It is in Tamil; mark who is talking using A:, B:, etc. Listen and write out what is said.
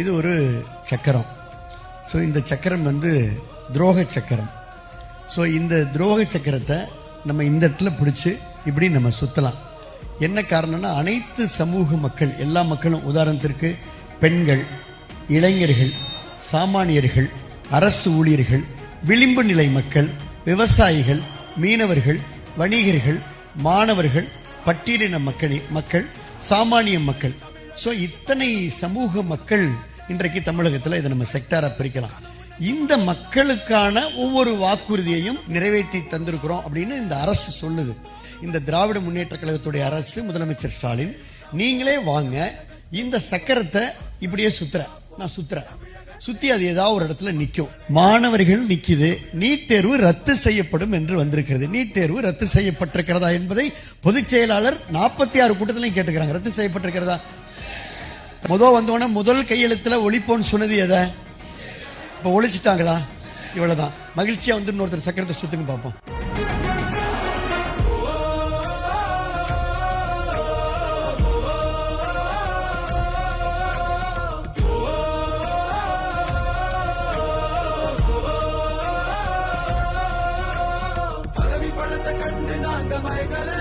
A: இது ஒரு சக்கரம். ஸோ இந்த சக்கரம் துரோக சக்கரம். ஸோ இந்த துரோக சக்கரத்தை நம்ம இந்த இடத்துல பிடிச்சி இப்படி நம்ம சுத்தலாம். என்ன காரணம்னா அனைத்து சமூக மக்கள், எல்லா மக்களும், உதாரணத்திற்கு பெண்கள், இளைஞர்கள், சாமானியர்கள், அரசு ஊழியர்கள், விளிம்பு நிலை மக்கள், விவசாயிகள், மீனவர்கள், வணிகர்கள், மாணவர்கள், பட்டியலின மக்கள், சாமானிய மக்கள். ஸோ இத்தனை சமூக மக்கள் இன்றைக்கு தமிழகத்தில் இதை நம்ம செக்டாரா பிரிக்கலாம். இந்த மக்களுக்கான ஒவ்வொரு வாக்குறுதியையும் நிறைவேற்றி தந்திருக்கிறோம் அப்படின்னு இந்த அரசு சொல்லுது. இந்த திராவிட முன்னேற்ற கழகத்துடைய அரசு, முதலமைச்சர் ஸ்டாலின், நீங்களே வாங்க, இந்த சக்கரத்தை இப்படியே நான் சுத்துறேன், சுத்தி அது ஏதாவது ஒரு இடத்துல நிக்கும். மாணவர்கள் நிக்குது. நீட் தேர்வு ரத்து செய்யப்படும் என்று வந்திருக்கிறது. நீட் தேர்வு ரத்து செய்யப்பட்டிருக்கிறதா என்பதை பொதுச் செயலாளர் 46 கூட்டத்திலையும் கேட்டுக்கிறாங்க. ரத்து செய்யப்பட்டிருக்கிறதா? முதல் கையெழுத்துல ஒழிப்போன்னு சொன்னது எதை? இப்ப ஒழிச்சிட்டாங்களா? இவ்வளவுதான். மகிழ்ச்சியா இன்னொருத்தர் சக்கரத்தை சுத்துங்க பார்ப்போம்.
B: பதவி பழத்தை கண்டு நாங்க மயங்கல.